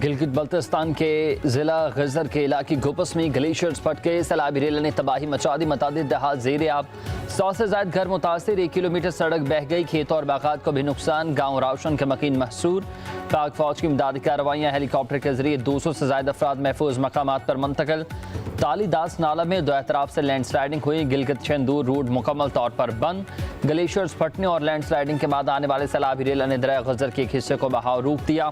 गिलगित बल्तिस्तान के जिला गजर के इलाके गोपस में ग्लेशियर्स फट के सैलाबी रेल ने तबाही मचा दी। मुतादिद देहात ज़ेर आब, 100 से ज़ायद घर मुतासिर, 1 किलोमीटर सड़क बह गई, खेतों और बागात को भी नुकसान, गाँव रावशन के मकीन महसूर। पाक फौज की इमदादी कार्रवाइयाँ, हेलीकॉप्टर के जरिए 200 से ज़ायद अफराद महफूज मकामात पर मुंतकिल। ताली दास नाला में 2 एतराफ से लैंडस्लाइडिंग हुई, गिलगित चंदूर रोड मुकम्मल तौर पर बंद। ग्लेशियर्स फटने और लैंडस्लाइडिंग के बाद आने वाले सैलाबी रेल ने दरिया गजर के एक हिस्से को बहाव रोक दिया।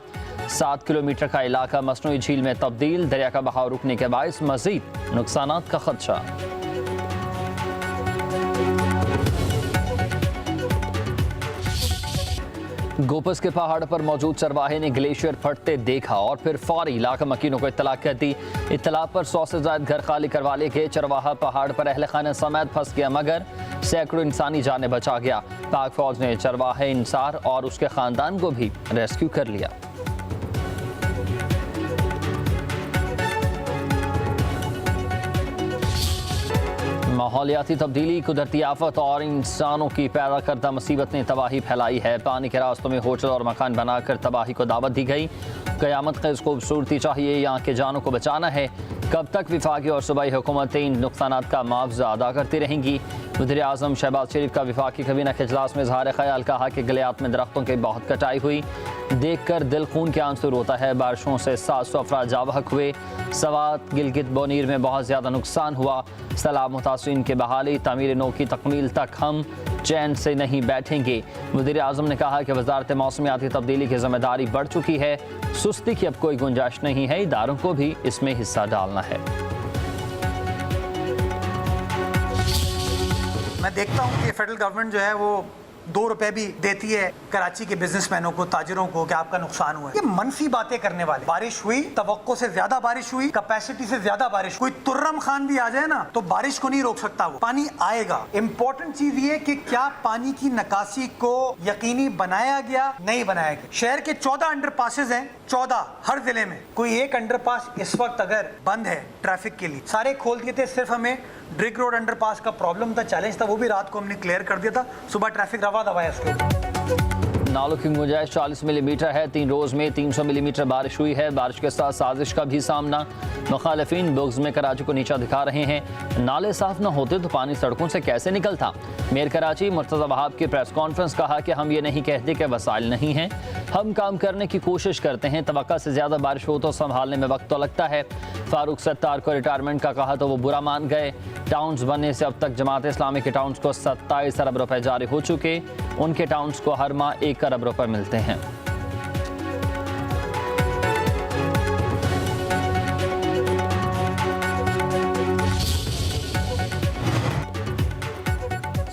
7 किलोमीटर का इलाका मसनूई झील में तब्दील, दरिया का बहाव रुकने के बायस मजीद नुकसानात का खदशा। गोपस के पहाड़ पर मौजूद चरवाहे ने ग्लेशियर फटते देखा और फिर फौरी इलाका मकीनों को इत्तला कर दी। इत्तला पर 100 से ज़ायद घर खाली करवा लिए गए। चरवाहा पहाड़ पर अहल खाना समेत फंस गया, मगर सैकड़ों इंसानी जाने बचा गया। पाक फौज ने चरवाहे इंसार और उसके खानदान को भी रेस्क्यू कर लिया। माहौलियाती तब्दीली, कुदरती आफत और इंसानों की पैदा करदा मुसीबत ने तबाही फैलाई है। पानी के रास्तों में होटल और मकान बनाकर तबाही को दावत दी गई। क़यामत ख़ेज़ खूबसूरती चाहिए, यहाँ के जानों को बचाना है। कब तक विफाकी और सूबाई हुकूमतें इन नुकसानात का मुआवजा अदा करती रहेंगी? वज़ीर आज़म शहबाज शरीफ का विफाकी काबीना के इजलास में इज़हार ख्याल, कहा कि गलियात में दरख्तों की बहुत कटाई हुई, देख कर दिल खून के आंसू होता है। बारिशों से 700 अफराद जाबहक हुए। सवात गिलगित बोनीर में बहुत ज़्यादा नुकसान हुआ। सैलाब मुतासिरीन की बहाली, तामीर नो की तकमील तक हम चैन से नहीं बैठेंगे। वज़ीर आज़म ने कहा कि वज़ारत मौसमियाती तब्दीली की जिम्मेदारी बढ़ चुकी है, सुस्ती की अब कोई गुंजाइश नहीं है, इदारों को भी इसमें हिस्सा डालना है। मैं देखता हूँ कि फेडरल गवर्नमेंट जो है वो 2 रुपए भी देती है कराची के बिजनेसमैनों को, ताजिरों को, कि आपका नुकसान हुआ है। ये मनफी बातें करने वाले। बारिश हुई, तवक्को से ज्यादा बारिश हुई, कैपेसिटी से ज्यादा बारिश। कोई तुर्रम खान भी आ जाए ना तो बारिश को नहीं रोक सकता, वो पानी आएगा। इंपॉर्टेंट चीज ये कि क्या पानी की निकासी को यकीनी बनाया गया, नहीं बनाया गया। शहर के 14 अंडरपासेस हैं, 14 हर जिले में। कोई एक अंडरपास इस वक्त अगर बंद है ट्रैफिक के लिए, सारे खोल दिए थे। सिर्फ हमें ड्रिग रोड अंडरपास का प्रॉब्लम था, चैलेंज था, वो भी रात को हमने क्लियर कर दिया था। सुबह ट्रैफिक रवा दवा है उसके। नालों की गुंजाइश 40 मिलीमीटर है। 3 रोज़ में 300 मिलीमीटर बारिश हुई है। बारिश के साथ साजिश का भी सामना। मुखालिफिन बुग्ज में कराची को नीचा दिखा रहे हैं। नाले साफ न होते तो पानी सड़कों से कैसे निकलता? मेयर कराची मुर्तज़ा वहाब की प्रेस कॉन्फ्रेंस, कहा कि हम ये नहीं कहते कि वसाइल नहीं हैं, हम काम करने की कोशिश करते हैं। तवक्का से ज़्यादा बारिश हो तो संभालने में वक्त तो लगता है। फारूक सत्तार को रिटायरमेंट का कहा तो वो बुरा मान गए। टाउन्स बनने से अब तक जमात इस्लामी के टाउन्स को 27 अरब रुपए जारी हो चुके। उनके टाउन्स को हर माह 1 अरब रुपए मिलते हैं।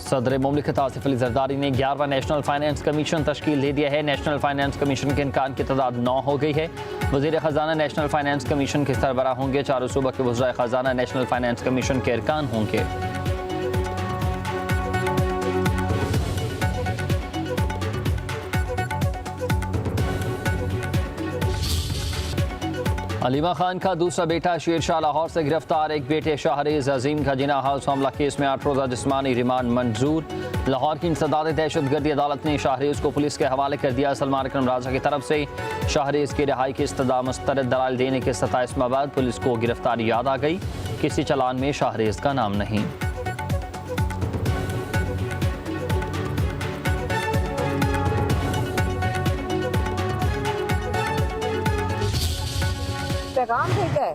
सदर मुमलिकत आसिफ अली जरदारी ने 11वां नेशनल फाइनेंस कमीशन तश्कील दे दिया है। नेशनल फाइनेंस कमीशन के इनकान की तादाद 9 हो गई है। वज़ीर ख़जाना नेशनल फाइनेंस कमीशन के सरबराह होंगे। 4 सूबा के वज़राए ख़जाना नेशनल फाइनेंस कमीशन के अरकान होंगे। अलीमा खान का दूसरा बेटा शेरशाह लाहौर से गिरफ्तार। एक बेटे शाहरेज अजीम का जिना हाउस हमला केस में 8 रोज़ा जिस्मानी रिमांड मंजूर। लाहौर की इंसदाद दहशतगर्दी अदालत ने शाहरेज को पुलिस के हवाले कर दिया। सलमान अकरम राजा की तरफ से शाहरेज की रिहाई की इस्तदा मुस्तरद दलाल देने के 27 माह बाद पुलिस को गिरफ्तारी याद आ गई। किसी चालान में शाहरेज का नाम नहीं। पैगाम भेजा है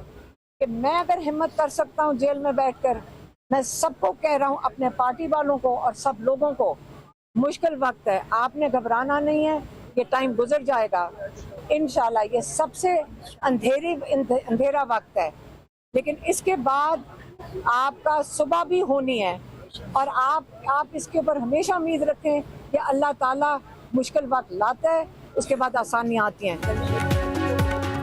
कि मैं अगर हिम्मत कर सकता हूं जेल में बैठकर, मैं सबको कह रहा हूं, अपने पार्टी वालों को और सब लोगों को, मुश्किल वक्त है, आपने घबराना नहीं है, ये टाइम गुजर जाएगा इंशाल्लाह। ये सबसे अंधेरा वक्त है, लेकिन इसके बाद आपका सुबह भी होनी है और आप इसके ऊपर हमेशा उम्मीद रखें कि अल्लाह ताला मुश्किल वक्त लाता है, उसके बाद आसानियाँ आती हैं।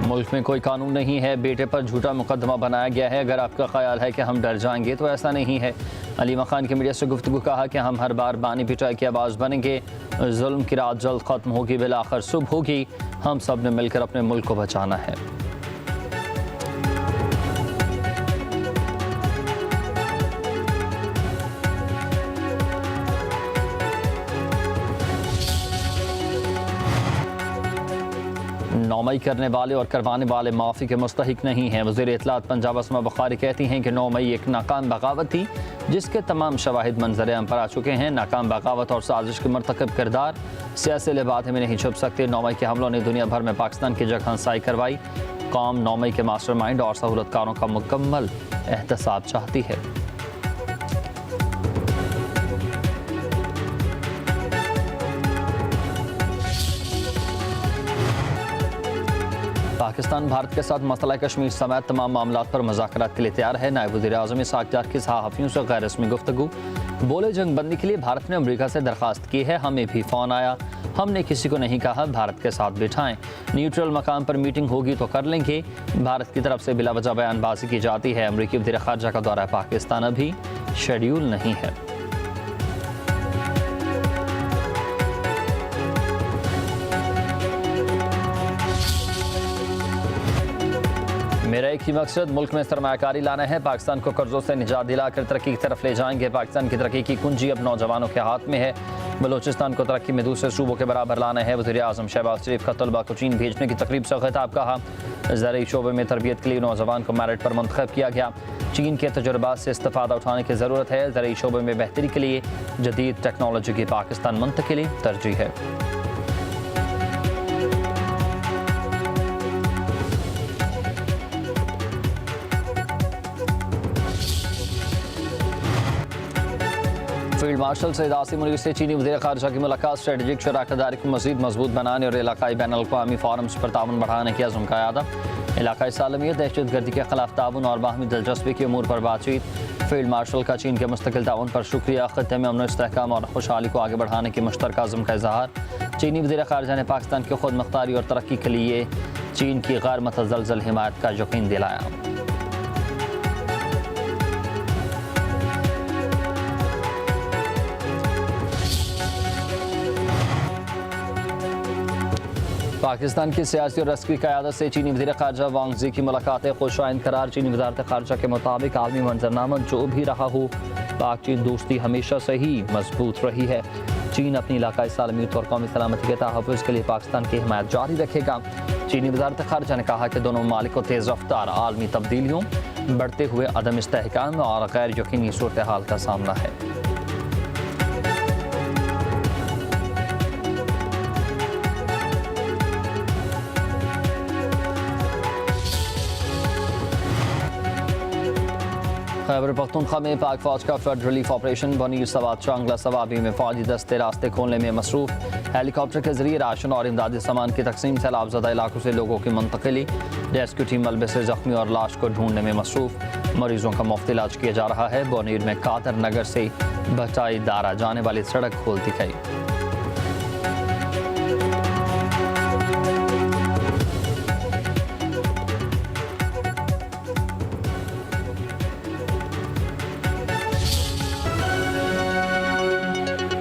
मुल्क में कोई कानून नहीं है, बेटे पर झूठा मुकदमा बनाया गया है। अगर आपका ख्याल है कि हम डर जाएंगे तो ऐसा नहीं है। अलीमा खान की मीडिया से गुफ्तगू, कहा कि हम हर बार बानी पिटाई की आवाज़ बनेंगे। जुल्म की रात जल्द ख़त्म होगी, बिलाखिर सुबह होगी। हम सब ने मिलकर अपने मुल्क को बचाना है। 9 मई करने वाले और करवाने वाले माफ़ी के मुस्तहिक नहीं हैं। वज़ीर इत्तलात पंजाब अस्मा बुखारी कहती हैं कि 9 मई एक नाकाम बगावत थी जिसके तमाम शवाहिद मंजर आम पर आ चुके हैं। नाकाम बगावत और साजिश के मरतकब किरदार सियासी लिबाते में नहीं छुप सकते। 9 मई के हमलों ने दुनिया भर में पाकिस्तान की जगह हंसाई करवाई। कौम 9 मई के मास्टरमाइंड और सहूलतकारों का मुकम्मल एहतसाब चाहती है। पाकिस्तान भारत के साथ मसला कश्मीर समेत तमाम मामलात पर मुज़ाकरात के लिए तैयार है। नायब वज़ीर-ए-आज़म इसहाक़ डार की सहाफ़ियों से गैर रस्मी गुफ्तगू। बोले जंग बंदी के लिए भारत ने अमरीका से दरख्वास्त की है, हमें भी फ़ोन आया, हमने किसी को नहीं कहा भारत के साथ बिठाएं। न्यूट्रल मकाम पर मीटिंग होगी तो कर लेंगे। भारत की तरफ से बिलावजह बयानबाजी की जाती है। अमरीकी वज़ीर ख़ारजा का दौरा पाकिस्तान अभी शेड्यूल नहीं है। मेरा एक ही मकसद मुल्क में सरमायाकारी लाना है। पाकिस्तान को कर्जों से निजात दिलाकर तरक्की की तरफ ले जाएंगे। पाकिस्तान की तरक्की की कुंजी अब नौजवानों के हाथ में है। बलूचिस्तान को तरक्की में दूसरे सूबों के बराबर लाना है। वज़ीर-ए-आज़म शहबाज शरीफ का तलबा को चीन भेजने की तकरीब से खिताब। कहा ज़राई शोबे में तरबियत के लिए नौजवान को मेरिट पर मुंतखब किया गया। चीन के तजुर्बात से इस्तेफादा उठाने की ज़रूरत है। ज़राई शोबे में बेहतरी के लिए जदीद टेक्नोलॉजी की पाकिस्तान मुंतकिली तरजीह है। फील्ड मार्शल सईद आसिम मुनीर से चीनी वज़ीर ख़ारजा की मुलाकात। स्ट्रेटेजिक शराकतदारी को मज़ीद मजबूत बनाने और इलाकाई बैन अल-अक़वामी फ़ोरम्स पर ताउन बढ़ाने की अज़्म का यादा। इलाकाई सालमियत, दहशतगर्दी के खिलाफ ताउन और बाहमी दिलचस्पी के अमूर पर बातचीत। फील्ड मार्शल का चीन के मुस्तकिल ताउन पर शुक्रिया। ख़त्ते में अमन इस्तेहकाम और खुशहाली को आगे बढ़ाने की मुश्तरका अज़्म का इज़हार। चीनी वज़ीर ख़ारजा ने पाकिस्तान की खुद मुख्तारी और तरक्की के लिए चीन की गैर मुतज़लज़ल हिमायत का यकीन दिलाया। पाकिस्तान की सियासी और रस्मी क़यादत से चीनी वज़ीर ख़ारजा वांग ज़ी की मुलाकातें खुशाइंद करार। चीनी वज़ारत ख़ारजा के मुताबिक आलमी मंजरनामा जो भी रहा हो, पाक चीन दोस्ती हमेशा से ही मजबूत रही है। चीन अपनी इलाकाई सालमियत और कौमी सलामती के तहफ़्फ़ुज़ के लिए पाकिस्तान की हिमायत जारी रखेगा। चीनी वज़ारत ख़ारजा ने कहा कि दोनों ममालिक को तेज़ रफ्तार आलमी तब्दीलियों, बढ़ते हुए अदम इस्तेहकाम और गैर यकीनी सूरत हाल का सामना है। खैबर पख्तूनख्वा में पाक फौज का फ्लड रिलीफ ऑपरेशन। बनीर सवात चांगला सवाबी में फौजी दस्ते रास्ते खोलने में मसरूफ। हेलीकॉप्टर के जरिए राशन और इमदादी सामान की तकसीम। सैलाबज़दा इलाकों से लोगों की मुंतकिली। रेस्क्यू टीम मलबे से जख्मी और लाश को ढूंढने में मसरूफ। मरीजों का मुफ्त इलाज किया जा रहा है। बोनीर में कादर नगर से बटाई दारा जाने वाली सड़क खोल दी गई।